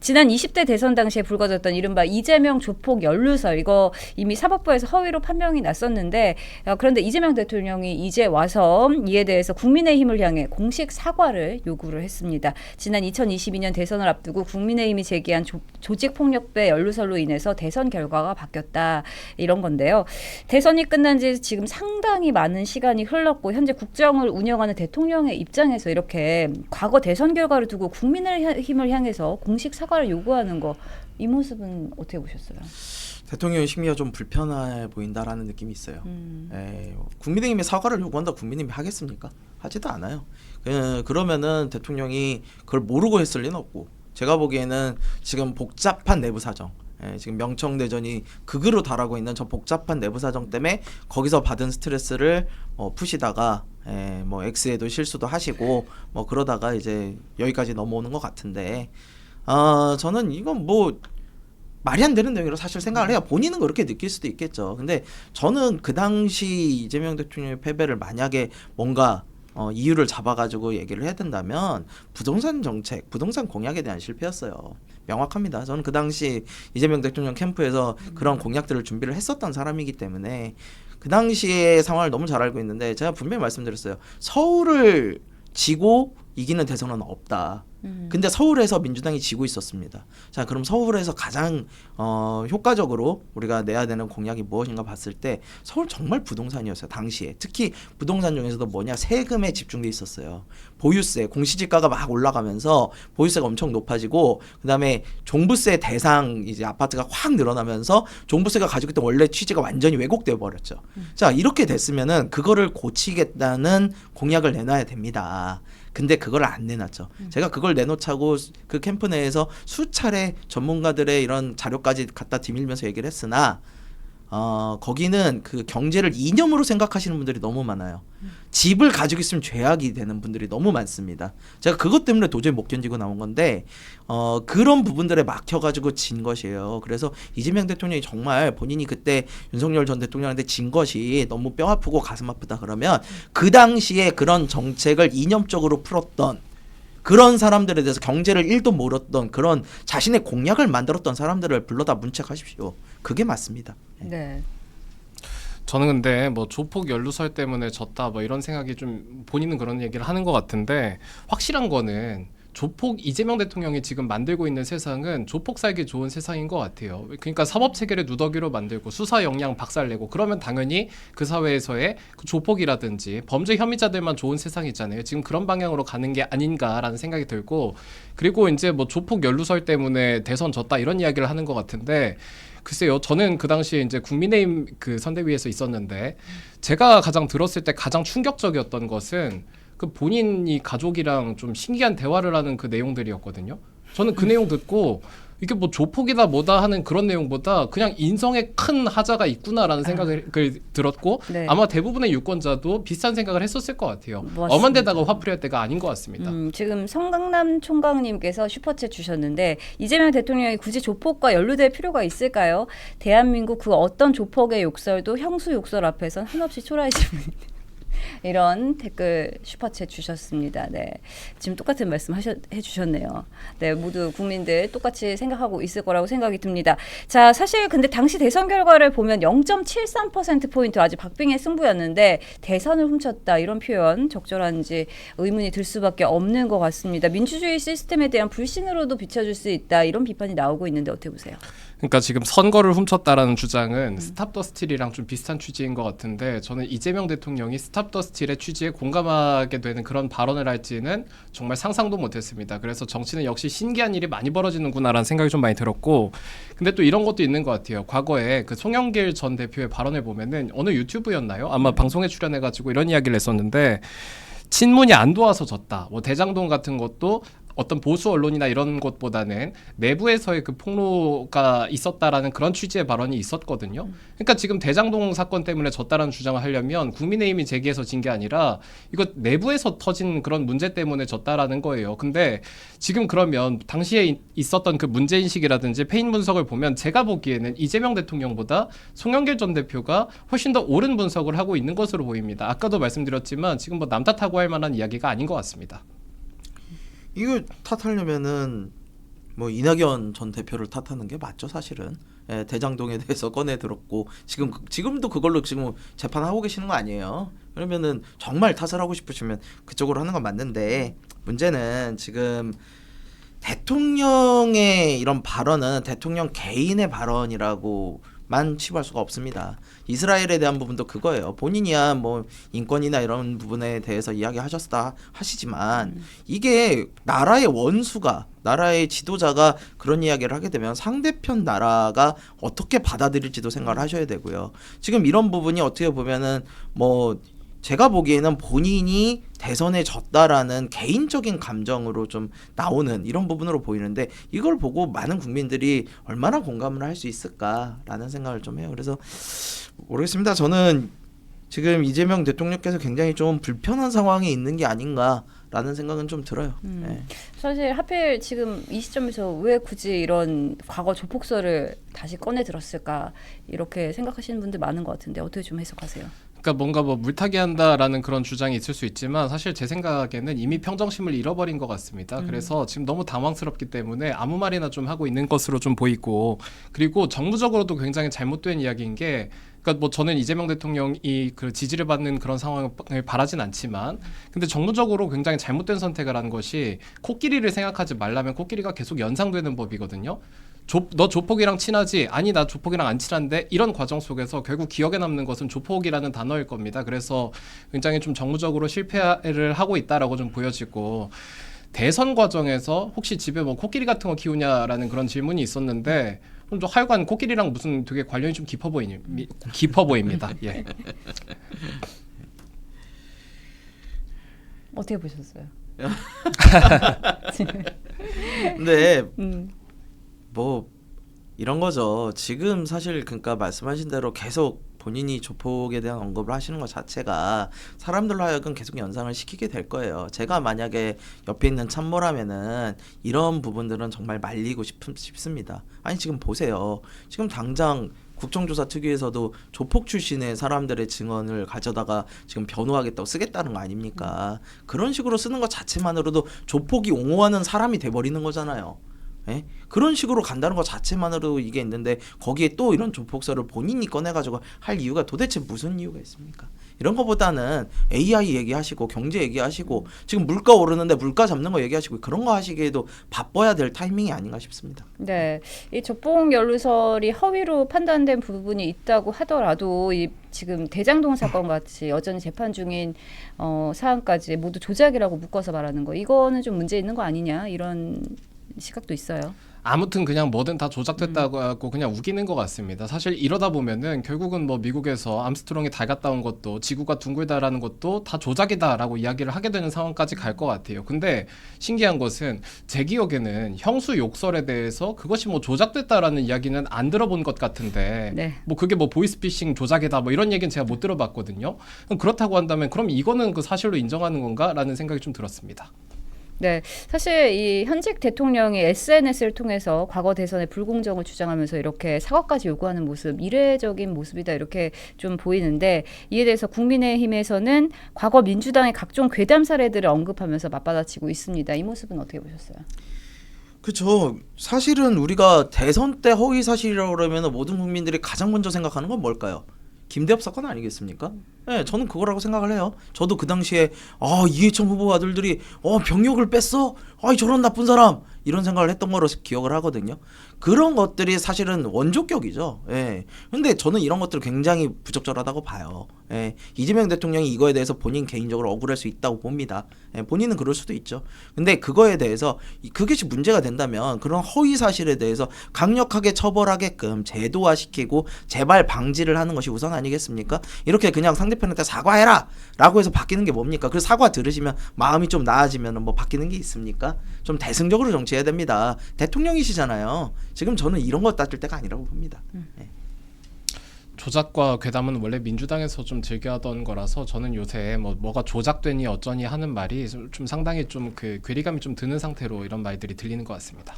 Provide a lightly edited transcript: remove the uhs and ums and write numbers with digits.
지난 20대 대선 당시에 불거졌던 이른바 이재명 조폭 연루설 이거 이미 사법부에서 허위로 판명이 났었는데 그런데 이재명 대통령이 이제 와서 이에 대해서 국민의힘을 향해 공식 사과를 요구를 했습니다. 지난 2022년 대선을 앞두고 국민의힘이 제기한 조직폭력배 연루설로 인해서 대선 결과가 바뀌었다 이런 건데요. 대선이 끝난 지 지금 상당히 많은 시간이 흘렀고 현재 국정을 운영하는 대통령의 입장에서 이렇게 과거 대선 결과를 두고 국민의힘을 향해서 공식 사과를 요구하는 거 이 모습은 어떻게 보셨어요? 대통령의 심리가 좀 불편해 보인다라는 느낌이 있어요. 국민의힘에 사과를 요구한다 국민의힘이 하겠습니까? 하지도 않아요. 그러면은 대통령이 그걸 모르고 했을 리는 없고 제가 보기에는 지금 복잡한 내부 사정 지금 명청대전이 극으로 달하고 있는 저 복잡한 내부 사정 때문에 거기서 받은 스트레스를 푸시다가 뭐 X에도 실수도 하시고 뭐 그러다가 이제 여기까지 넘어오는 것 같은데 저는 이건 뭐 말이 안 되는 내용이라고 사실 생각을 해요. 본인은 그렇게 느낄 수도 있겠죠. 근데 저는 그 당시 이재명 대통령의 패배를 만약에 뭔가 이유를 잡아가지고 얘기를 해야 된다면 부동산 정책, 부동산 공약에 대한 실패였어요. 명확합니다. 저는 그 당시 이재명 대통령 캠프에서 그런 공약들을 준비를 했었던 사람이기 때문에 그 당시의 상황을 너무 잘 알고 있는데 제가 분명히 말씀드렸어요. 서울을 지고 이기는 대선은 없다. 근데 서울에서 민주당이 지고 있었습니다. 자, 그럼 서울에서 가장 효과적으로 우리가 내야 되는 공약이 무엇인가 봤을 때 서울 정말 부동산이었어요. 당시에. 특히 부동산 중에서도 뭐냐 세금에 집중돼 있었어요. 보유세, 공시지가가 막 올라가면서 보유세가 엄청 높아지고 그다음에 종부세 대상 이제 아파트가 확 늘어나면서 종부세가 가지고 있던 원래 취지가 완전히 왜곡돼 버렸죠. 자, 이렇게 됐으면은 그거를 고치겠다는 공약을 내놔야 됩니다. 근데 그걸 안 내놨죠. 제가 그걸 내놓자고 그 캠프 내에서 수차례 전문가들의 이런 자료까지 갖다 뒤밀면서 얘기를 했으나 거기는 그 경제를 이념으로 생각하시는 분들이 너무 많아요. 집을 가지고 있으면 죄악이 되는 분들이 너무 많습니다. 제가 그것 때문에 도저히 못 견디고 나온 건데 그런 부분들에 막혀가지고 진 것이에요. 그래서 이재명 대통령이 정말 본인이 그때 윤석열 전 대통령한테 진 것이 너무 뼈 아프고 가슴 아프다 그러면 그 당시에 그런 정책을 이념적으로 풀었던 그런 사람들에 대해서 경제를 1도 모르던 그런 자신의 공약을 만들었던 사람들을 불러다 문책하십시오. 그게 맞습니다. 네. 저는 근데 뭐 조폭 연루설 때문에 졌다 뭐 이런 생각이 좀 본인은 그런 얘기를 하는 것 같은데 확실한 거는 조폭 이재명 대통령이 지금 만들고 있는 세상은 조폭 살기 좋은 세상인 것 같아요. 그러니까 사법 체계를 누더기로 만들고 수사 역량 박살내고 그러면 당연히 그 사회에서의 그 조폭이라든지 범죄 혐의자들만 좋은 세상이잖아요. 지금 그런 방향으로 가는 게 아닌가라는 생각이 들고 그리고 이제 뭐 조폭 연루설 때문에 대선 졌다 이런 이야기를 하는 것 같은데 글쎄요, 저는 그 당시에 이제 국민의힘 그 선대위에서 있었는데 제가 가장 들었을 때 가장 충격적이었던 것은 그 본인이 가족이랑 좀 신기한 대화를 하는 그 내용들이었거든요. 저는 그 내용 듣고 이게 뭐 조폭이다 뭐다 하는 그런 내용보다 그냥 인성에 큰 하자가 있구나라는 생각을 들었고 네. 아마 대부분의 유권자도 비슷한 생각을 했었을 것 같아요. 맞습니다. 엄한 데다가 화풀이할 때가 아닌 것 같습니다. 지금 성강남 총각님께서 슈퍼챗 주셨는데 이재명 대통령이 굳이 조폭과 연루될 필요가 있을까요? 대한민국 그 어떤 조폭의 욕설도 형수 욕설 앞에선 한없이 초라해집니다. 이런 댓글 슈퍼챗 주셨습니다. 네, 지금 똑같은 말씀 해주셨네요. 네, 모두 국민들 똑같이 생각하고 있을 거라고 생각이 듭니다. 자, 사실 근데 당시 대선 결과를 보면 0.73%포인트 아주 박빙의 승부였는데 대선을 훔쳤다 이런 표현 적절한지 의문이 들 수밖에 없는 것 같습니다. 민주주의 시스템에 대한 불신으로도 비춰줄 수 있다 이런 비판이 나오고 있는데 어떻게 보세요? 그러니까 지금 선거를 훔쳤다라는 주장은 스탑 더 스틸이랑 좀 비슷한 취지인 것 같은데 저는 이재명 대통령이 스탑 더 스틸의 취지에 공감하게 되는 그런 발언을 할지는 정말 상상도 못했습니다. 그래서 정치는 역시 신기한 일이 많이 벌어지는구나라는 생각이 좀 많이 들었고 근데 또 이런 것도 있는 것 같아요. 과거에 그 송영길 전 대표의 발언을 보면은 어느 유튜브였나요? 아마 방송에 출연해가지고 이런 이야기를 했었는데 친문이 안 도와서 졌다. 뭐 대장동 같은 것도 어떤 보수 언론이나 이런 것보다는 내부에서의 그 폭로가 있었다라는 그런 취지의 발언이 있었거든요. 그러니까 지금 대장동 사건 때문에 졌다라는 주장을 하려면 국민의힘이 제기해서 진 게 아니라 이거 내부에서 터진 그런 문제 때문에 졌다라는 거예요. 근데 지금 그러면 당시에 있었던 그 문제인식이라든지 패인 분석을 보면 제가 보기에는 이재명 대통령보다 송영길 전 대표가 훨씬 더 옳은 분석을 하고 있는 것으로 보입니다. 아까도 말씀드렸지만 지금 뭐 남 탓하고 할 만한 이야기가 아닌 것 같습니다. 이거 탓하려면은 뭐 이낙연 전 대표를 탓하는 게 맞죠, 사실은. 예, 대장동에 대해서 꺼내 들었고 지금도 그걸로 지금 재판하고 계시는 거 아니에요? 그러면은 정말 탓을 하고 싶으시면 그쪽으로 하는 건 맞는데 문제는 지금 대통령의 이런 발언은 대통령 개인의 발언이라고만 치부할 수가 없습니다. 이스라엘에 대한 부분도 그거예요. 본인이야 뭐 인권이나 이런 부분에 대해서 이야기하셨다 하시지만 이게 나라의 원수가 나라의 지도자가 그런 이야기를 하게 되면 상대편 나라가 어떻게 받아들일지도 생각을 하셔야 되고요. 지금 이런 부분이 어떻게 보면은 뭐 제가 보기에는 본인이 대선에 졌다라는 개인적인 감정으로 좀 나오는 이런 부분으로 보이는데 이걸 보고 많은 국민들이 얼마나 공감을 할 수 있을까라는 생각을 좀 해요. 그래서 모르겠습니다. 저는 지금 이재명 대통령께서 굉장히 좀 불편한 상황에 있는 게 아닌가라는 생각은 좀 들어요. 네. 사실 하필 지금 이 시점에서 왜 굳이 이런 과거 조폭설을 다시 꺼내 들었을까 이렇게 생각하시는 분들 많은 것 같은데 어떻게 좀 해석하세요? 그러니까 뭔가 뭐 물타기 한다라는 그런 주장이 있을 수 있지만 사실 제 생각에는 이미 평정심을 잃어버린 것 같습니다. 그래서 지금 너무 당황스럽기 때문에 아무 말이나 좀 하고 있는 것으로 좀 보이고 그리고 정무적으로도 굉장히 잘못된 이야기인 게 그러니까 뭐 저는 이재명 대통령이 그 지지를 받는 그런 상황을 바라진 않지만 근데 정무적으로 굉장히 잘못된 선택을 한 것이 코끼리를 생각하지 말라면 코끼리가 계속 연상되는 법이거든요. 너 조폭이랑 친하지? 아니 나 조폭이랑 안 친한데 이런 과정 속에서 결국 기억에 남는 것은 조폭이라는 단어일 겁니다. 그래서 굉장히 좀 정무적으로 실패를 하고 있다라고 좀 보여지고 대선 과정에서 혹시 집에 뭐 코끼리 같은 거 키우냐라는 그런 질문이 있었는데 좀 하여간 코끼리랑 무슨 되게 관련이 좀 깊어 보입니다. 예. 어떻게 보셨어요? 근데 뭐 이런 거죠. 지금 사실 그러니까 말씀하신 대로 계속 본인이 조폭에 대한 언급을 하시는 것 자체가 사람들로 하여금 계속 연상을 시키게 될 거예요. 제가 만약에 옆에 있는 참모라면은 이런 부분들은 정말 말리고 싶습니다. 아니 지금 보세요. 지금 당장 국정조사 특위에서도 조폭 출신의 사람들의 증언을 가져다가 지금 변호하겠다고 쓰겠다는 거 아닙니까? 그런 식으로 쓰는 것 자체만으로도 조폭이 옹호하는 사람이 돼버리는 거잖아요. 예? 그런 식으로 간다는 것 자체만으로도 이게 있는데 거기에 또 이런 조폭설을 본인이 꺼내가지고 할 이유가 도대체 무슨 이유가 있습니까? 이런 거보다는 AI 얘기하시고 경제 얘기하시고 지금 물가 오르는데 물가 잡는 거 얘기하시고 그런 거 하시기에도 바빠야 될 타이밍이 아닌가 싶습니다. 네, 이 조폭 연루설이 허위로 판단된 부분이 있다고 하더라도 이 지금 대장동 사건 같이 여전히 재판 중인 사안까지 모두 조작이라고 묶어서 말하는 거 이거는 좀 문제 있는 거 아니냐 이런 시각도 있어요. 아무튼 그냥 뭐든 다 조작됐다고 하고 그냥 우기는 것 같습니다. 사실 이러다 보면은 결국은 뭐 미국에서 암스트롱이 달 갔다 온 것도 지구가 둥글다라는 것도 다 조작이다라고 이야기를 하게 되는 상황까지 갈 것 같아요. 근데 신기한 것은 제 기억에는 형수 욕설에 대해서 그것이 뭐 조작됐다라는 이야기는 안 들어본 것 같은데 네. 뭐 그게 뭐 보이스피싱 조작이다 뭐 이런 얘기는 제가 못 들어봤거든요. 그럼 그렇다고 한다면 그럼 이거는 그 사실로 인정하는 건가라는 생각이 좀 들었습니다. 네, 사실 이 현직 대통령이 SNS를 통해서 과거 대선의 불공정을 주장하면서 이렇게 사과까지 요구하는 모습, 이례적인 모습이다 이렇게 좀 보이는데 이에 대해서 국민의힘에서는 과거 민주당의 각종 괴담 사례들을 언급하면서 맞받아치고 있습니다. 이 모습은 어떻게 보셨어요? 그렇죠. 사실은 우리가 대선 때 허위 사실이라고 그러면 모든 국민들이 가장 먼저 생각하는 건 뭘까요? 김대엽 사건 아니겠습니까? 네, 저는 그거라고 생각을 해요. 저도 그 당시에 이해찬 후보 아들들이 병역을 뺐어? 저런 나쁜 사람 이런 생각을 했던 거로 기억을 하거든요. 그런 것들이 사실은 원조격이죠. 예. 근데 저는 이런 것들을 굉장히 부적절하다고 봐요. 예. 이재명 대통령이 이거에 대해서 본인 개인적으로 억울할 수 있다고 봅니다. 예. 본인은 그럴 수도 있죠. 근데 그거에 대해서 그것이 문제가 된다면 그런 허위 사실에 대해서 강력하게 처벌하게끔 제도화시키고 재발 방지를 하는 것이 우선 아니겠습니까? 이렇게 그냥 상대편한테 사과해라 라고 해서 바뀌는 게 뭡니까? 그 사과 들으시면 마음이 좀 나아지면 뭐 바뀌는 게 있습니까? 좀 대승적으로 정치해야 됩니다. 대통령이시잖아요. 지금 저는 이런 거 따질 때가 아니라고 봅니다. 네. 조작과 괴담은 원래 민주당에서 좀 즐겨하던 거라서 저는 요새 뭐가 조작되니 어쩌니 하는 말이 좀 상당히 좀 그 괴리감이 좀 드는 상태로 이런 말들이 들리는 것 같습니다.